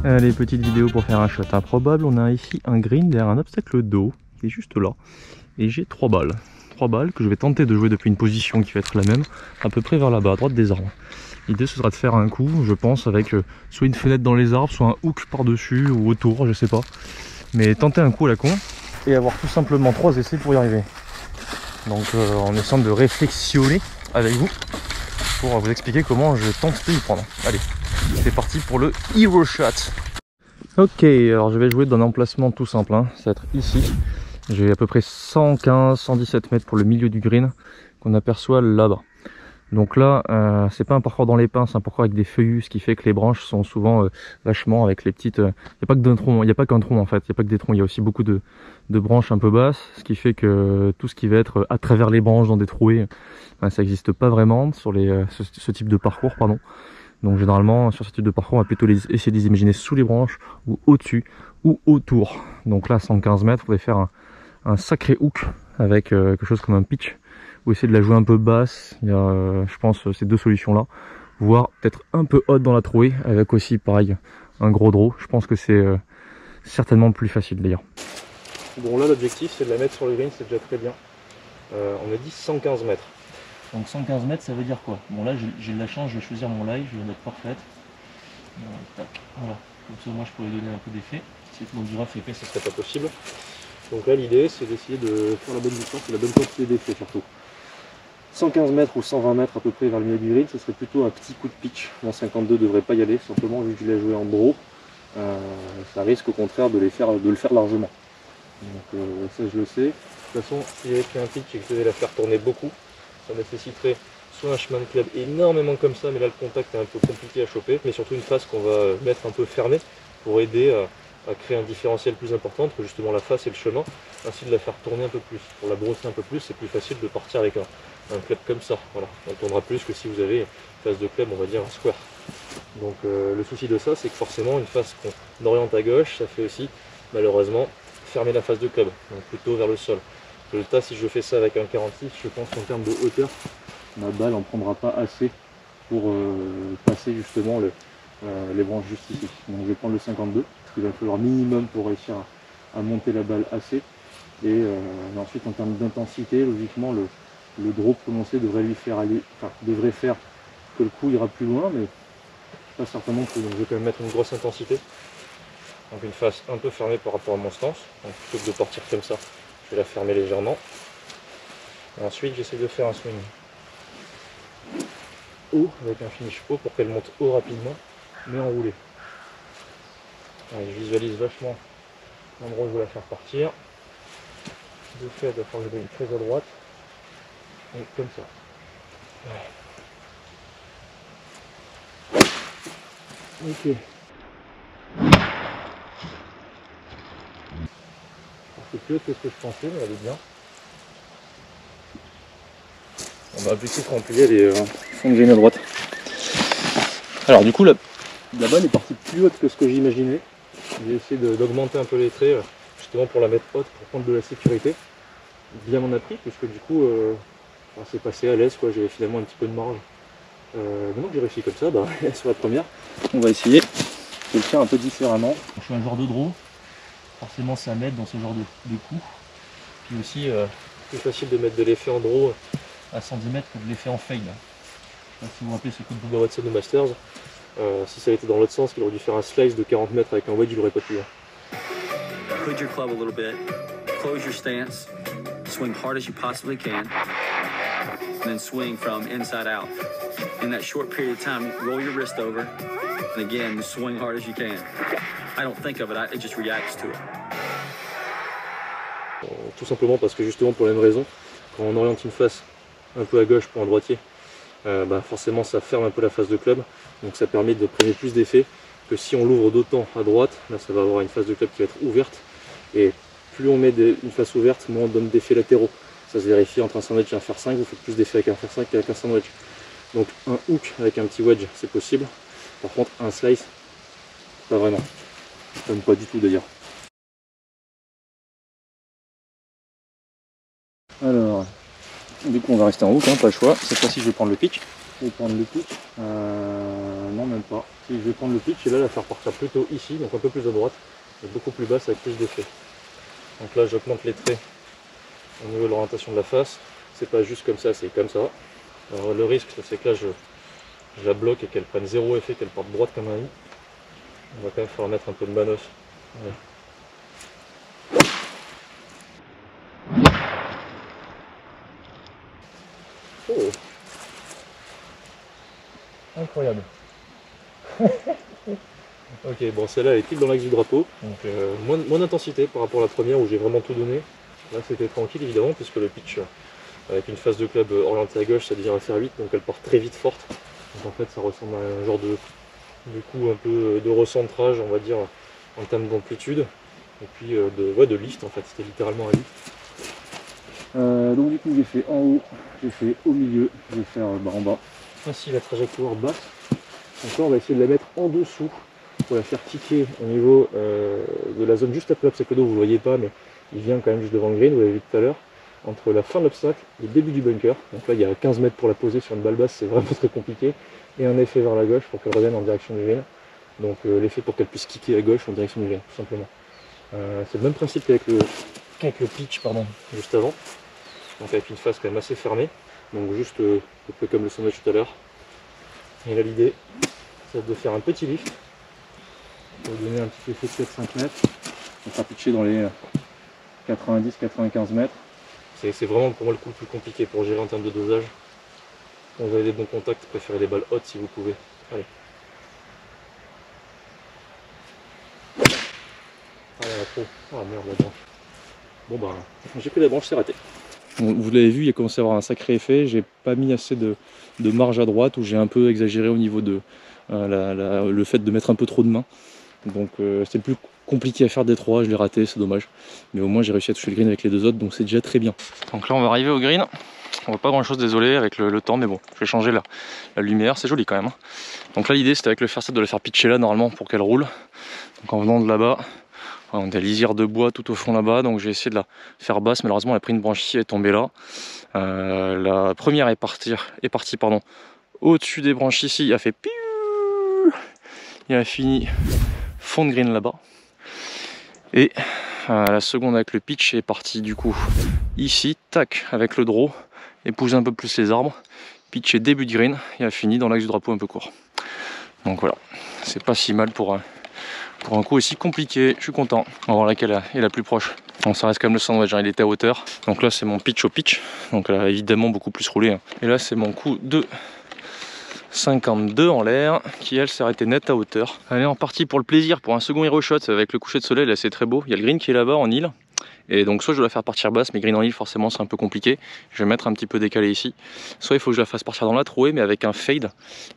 Allez, petite vidéo pour faire un shot improbable. On a ici un green derrière un obstacle d'eau qui est juste là. Et j'ai 3 balles. 3 balles que je vais tenter de jouer depuis une position qui va être la même, à peu près vers là-bas, à droite des arbres. L'idée ce sera de faire un coup, je pense, avec soit une fenêtre dans les arbres, soit un hook par-dessus ou autour, je sais pas. Mais tenter un coup à la con et avoir tout simplement 3 essais pour y arriver. Donc en essayant de réflexionner avec vous pour vous expliquer comment je tente de y prendre. Allez, c'est parti pour le Hero Shot. Ok, alors je vais jouer dans un emplacement tout simple, hein. Ça va être ici. J'ai à peu près 115-117 mètres pour le milieu du green qu'on aperçoit là-bas. Donc là, c'est pas un parcours dans les pins, c'est un parcours avec des feuillus, ce qui fait que les branches sont souvent vachement avec les petites... Il n'y a pas que d'un tronc, il n'y a pas qu'un tronc en fait, il n'y a pas que des troncs, il y a aussi beaucoup de branches un peu basses, ce qui fait que tout ce qui va être à travers les branches dans des trouées, ça n'existe pas vraiment sur ce type de parcours, pardon. Donc généralement sur ce type de parcours, on va plutôt essayer de les imaginer sous les branches, ou au-dessus, ou autour. Donc là, 115 mètres, il faudrait faire un sacré hook avec quelque chose comme un pitch, ou essayer de la jouer un peu basse. Il y a, je pense, ces deux solutions là, voire peut-être un peu haute dans la trouée avec aussi pareil un gros draw. Je pense que c'est certainement plus facile d'ailleurs. Bon, là l'objectif c'est de la mettre sur le green, c'est déjà très bien. On a dit 115 mètres. Donc 115 mètres, ça veut dire quoi? Bon, là j'ai de la chance, je vais choisir mon lie, je vais la mettre parfaite. Voilà, comme ça moi je pourrais donner un peu d'effet. Si mon giraffe épais, ce serait pas possible. Donc là l'idée c'est d'essayer de faire la bonne distance et la bonne quantité d'effet surtout. 115 mètres ou 120 mètres à peu près vers le milieu du green, ce serait plutôt un petit coup de pitch. Mon 52 ne devrait pas y aller, simplement vu que je l'ai joué en draw, ça risque au contraire de le faire largement. Donc ça je le sais. De toute façon, si j'avais fait un pitch et que je devais la faire tourner beaucoup, ça nécessiterait soit un chemin de club énormément comme ça, mais là le contact est un peu compliqué à choper, mais surtout une face qu'on va mettre un peu fermée pour aider à créer un différentiel plus important entre justement la face et le chemin, ainsi de la faire tourner un peu plus. Pour la brosser un peu plus, c'est plus facile de partir avec un club comme ça. Voilà, elle tournera plus que si vous avez une face de club, on va dire un square. Donc le souci de ça, c'est que forcément une face qu'on oriente à gauche, ça fait aussi malheureusement fermer la face de club, donc plutôt vers le sol. Le tas, si je fais ça avec un 46, je pense qu'en termes de hauteur, ma balle en prendra pas assez pour passer justement les branches juste ici. Donc je vais prendre le 52, il va falloir minimum pour réussir à monter la balle assez. Et ensuite en termes d'intensité, logiquement le drop prononcé devrait lui faire aller, enfin devrait faire que le coup ira plus loin, mais pas certainement que. Donc je vais quand même mettre une grosse intensité. Donc une face un peu fermée par rapport à mon stance. Donc plutôt que de partir comme ça, je vais la fermer légèrement. Et ensuite j'essaie de faire un swing haut avec un finish haut pour qu'elle monte haut rapidement, mais enroulée. Je visualise vachement l'endroit où je vais la faire partir. De fait, il va falloir que je brille très à droite. Et comme ça. Ok. C'est plus haut que ce que je pensais, mais elle est bien. On va objectif rempli, elle est fond de green à droite. Alors du coup la balle est partie plus haute que ce que j'imaginais. J'ai essayé d'augmenter un peu les traits justement pour la mettre haute, pour prendre de la sécurité. Bien m'en a pris, puisque du coup c'est passé à l'aise, quoi. J'avais finalement un petit peu de marge. Maintenant que j'ai réussi comme ça, bah, sur la première, on va essayer de le faire un peu différemment. Je suis un joueur de draw, forcément ça m'aide dans ce genre de coup. Puis aussi plus facile de mettre de l'effet en draw à 110 mètres que de l'effet en fade. Si vous vous rappelez ce coup de Bubba Watson de Masters, si ça avait été dans l'autre sens, qu'il aurait dû faire un slice de 40 mètres avec un wedge, il n'aurait pas pu. Hood your club a little bit, close your stance, swing hard as you possibly can, and then swing from inside out. In that short period of time, roll your wrist over, and again, swing hard as you can. I don't think of it, it just reacts to it. Tout simplement parce que justement pour la même raison, quand on oriente une face un peu à gauche pour un droitier, forcément ça ferme un peu la face de club, donc ça permet de prendre plus d'effet que si on l'ouvre d'autant à droite. Là ça va avoir une face de club qui va être ouverte, et plus on met une face ouverte, moins on donne d'effets latéraux. Ça se vérifie entre un sandwich et un fer 5, vous faites plus d'effets avec un fer 5 qu'avec un sandwich. Donc un hook avec un petit wedge c'est possible, par contre un slice, pas vraiment, même pas du tout d'ailleurs. Alors, du coup on va rester en hook, hein, pas le choix. Cette fois-ci je vais prendre le pitch. Je vais prendre le pitch. Non, même pas. Si je vais prendre le pitch et là la faire partir plutôt ici, donc un peu plus à droite, et beaucoup plus basse avec plus d'effet. Donc là j'augmente les traits au niveau de l'orientation de la face. C'est pas juste comme ça, c'est comme ça. Alors le risque c'est que là je la bloque et qu'elle prenne zéro effet, qu'elle parte droite comme un i. On va quand même falloir mettre un peu de manos. Ouais. Oh, incroyable. Ok, bon celle-là elle est pile dans l'axe du drapeau, donc moins d'intensité par rapport à la première où j'ai vraiment tout donné. Là c'était tranquille évidemment puisque le pitch avec une face de club orientée à gauche ça devient assez vite, donc elle part très vite forte. Donc en fait ça ressemble à un genre de coup un peu de recentrage on va dire en termes d'amplitude. Et puis de lift en fait, c'était littéralement un lift. Donc du coup j'ai fait en haut, j'ai fait au milieu, je vais faire en bas. Ainsi la trajectoire basse. Donc là on va essayer de la mettre en dessous pour la faire ticker au niveau de la zone juste après l'obstacle d'eau, vous ne le voyez pas mais il vient quand même juste devant le green, vous l'avez vu tout à l'heure, entre la fin de l'obstacle et le début du bunker. Donc là il y a 15 mètres pour la poser sur une balle basse, c'est vraiment très compliqué. Et un effet vers la gauche pour qu'elle revienne en direction du green. Donc l'effet pour qu'elle puisse kicker à gauche en direction du green, tout simplement. C'est le même principe qu'avec le pitch juste avant, donc avec une face quand même assez fermée, donc juste un peu comme le sandwich tout à l'heure. Et là l'idée c'est de faire un petit lift pour donner un petit effet de 4-5 mètres, on sera pitché dans les 90-95 mètres. C'est vraiment pour moi le coup le plus compliqué pour gérer en termes de dosage. Quand vous avez des bons contacts, préférez les balles hautes si vous pouvez. Allez. Ah là, trop. Ah merde, la branche. Bon bah, j'ai pris la branche, c'est raté. Vous l'avez vu, il a commencé à avoir un sacré effet. J'ai pas mis assez de marge à droite, où j'ai un peu exagéré au niveau de le fait de mettre un peu trop de main. Donc c'était le plus compliqué à faire des trois, je l'ai raté, c'est dommage. Mais au moins j'ai réussi à toucher le green avec les deux autres, donc c'est déjà très bien. Donc là on va arriver au green. On voit pas grand chose, désolé, avec le temps, mais bon, je vais changer la lumière, c'est joli quand même. Donc là l'idée c'était avec le fairset de la faire pitcher là normalement pour qu'elle roule. Donc en venant de là-bas, on a des lisières de bois tout au fond là-bas, donc j'ai essayé de la faire basse, malheureusement elle a pris une branche ici, elle est tombée là. La première est partie au-dessus des branches ici, il a fait piou, il a fini fond de green là-bas. Et la seconde avec le pitch est partie du coup ici, tac, avec le draw, épouse un peu plus les arbres, pitch est début de green et a fini dans l'axe du drapeau un peu court. Donc voilà, c'est pas si mal pour un coup aussi compliqué, je suis content. On va voir laquelle est la plus proche. Bon, ça reste quand même le sandwich, il était à hauteur. Donc là c'est mon pitch au pitch, donc là évidemment beaucoup plus roulé. Et là c'est mon coup de 52 en l'air, qui elle s'est arrêtée net à hauteur. Elle est en partie pour le plaisir, pour un second hero shot avec le coucher de soleil, là c'est très beau. Il y a le green qui est là-bas en île. Et donc soit je dois la faire partir basse, mais green en île forcément c'est un peu compliqué. Je vais mettre un petit peu décalé ici. Soit il faut que je la fasse partir dans la trouée, mais avec un fade.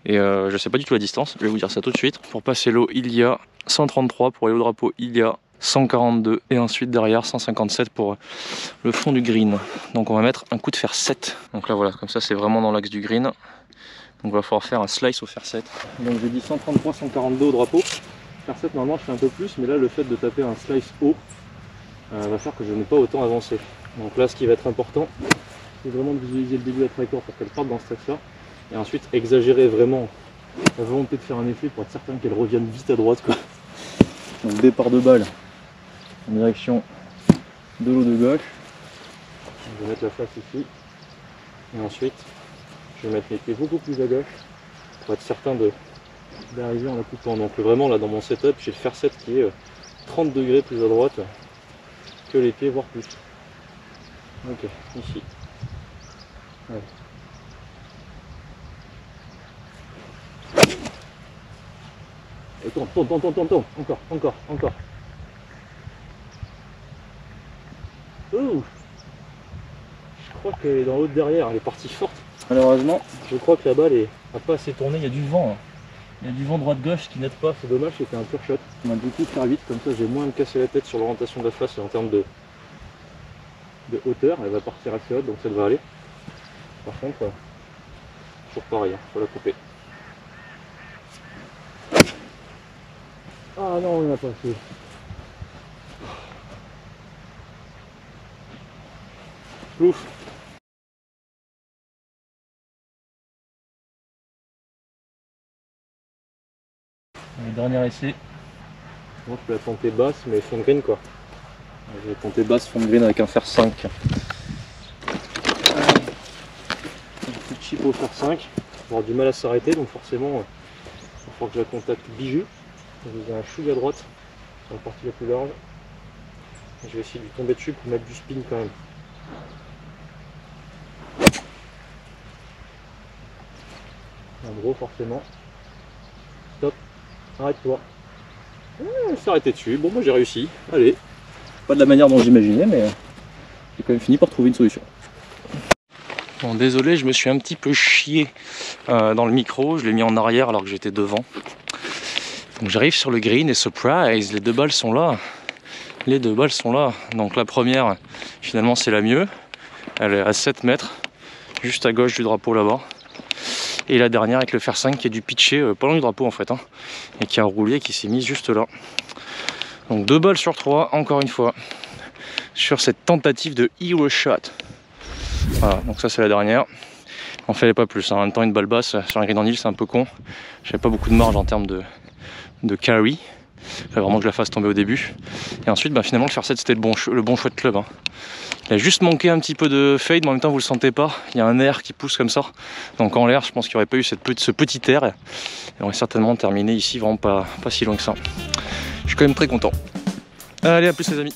Et je sais pas du tout la distance, je vais vous dire ça tout de suite. Pour passer l'eau, il y a 133, pour aller au drapeau, il y a 142. Et ensuite derrière 157 pour le fond du green. Donc on va mettre un coup de fer 7. Donc là voilà, comme ça c'est vraiment dans l'axe du green. Donc il va falloir faire un slice au fer 7. Donc j'ai dit 133, 142 au drapeau. Fer 7 normalement je fais un peu plus, mais là le fait de taper un slice haut va faire que je n'ai pas autant avancé. Donc là ce qui va être important, c'est vraiment de visualiser le début de la trajectoire pour qu'elle parte dans ce axe-là. Et ensuite exagérer vraiment la volonté de faire un effet pour être certain qu'elle revienne vite à droite, quoi. Donc départ de balle en direction de l'eau de gauche. Je vais mettre la face ici. Et ensuite je vais mettre les pieds beaucoup plus à gauche pour être certain d'arriver en la coupant. Donc vraiment là dans mon setup j'ai le fer 7 qui est 30 degrés plus à droite que les pieds, voire plus. Ok, ici. Ouais. Et tourne, encore. Ouh, je crois qu'elle est dans l'autre derrière, elle est partie forte. Malheureusement, je crois que la balle n'a pas assez tourné, il y a du vent. Hein. Il y a du vent droite-gauche qui n'aide pas, c'est dommage, c'était un pur shot. On va du coup faire vite, comme ça j'ai moins à me casser la tête sur l'orientation de la face et en termes de hauteur, elle va partir assez haute donc ça devrait aller. Par contre, toujours pareil, faut la couper. Ah non, on n'a pas fait. Ouf. Dernier essai. Moi je peux la tenter basse mais fond de green quoi. Je vais tenter basse fond de green avec un fer 5. Un coup de chip au fer 5. On va avoir du mal à s'arrêter donc forcément il va falloir que je la contacte bijou. J'ai un chouïa à droite sur la partie la plus large. Et je vais essayer de lui tomber dessus pour mettre du spin quand même. En gros forcément. Stop. Arrête-toi. Elle s'est arrêtée dessus. Bon moi j'ai réussi. Allez. Pas de la manière dont j'imaginais mais j'ai quand même fini par trouver une solution. Bon désolé, je me suis un petit peu chié dans le micro. Je l'ai mis en arrière alors que j'étais devant. Donc j'arrive sur le green et surprise, les deux balles sont là. Les deux balles sont là. Donc la première, finalement c'est la mieux. Elle est à 7 mètres, juste à gauche du drapeau là-bas. Et la dernière avec le fer 5 qui est du pitché, pas loin du drapeau en fait, hein, et qui a roulé, qui s'est mise juste là. Donc 2 balles sur 3, encore une fois, sur cette tentative de hero shot. Voilà, donc ça c'est la dernière. On fallait pas plus, hein. En même temps une balle basse sur un green en île c'est un peu con. J'avais pas beaucoup de marge en termes de carry. Il fallait vraiment que je la fasse tomber au début. Et ensuite finalement le fer 7 c'était le bon choix de club, hein. Il a juste manqué un petit peu de fade, mais en même temps vous le sentez pas. Il y a un air qui pousse comme ça. Donc en l'air, je pense qu'il n'y aurait pas eu ce petit air. Et on aurait certainement terminé ici, vraiment pas si loin que ça. Je suis quand même très content. Allez, à plus les amis.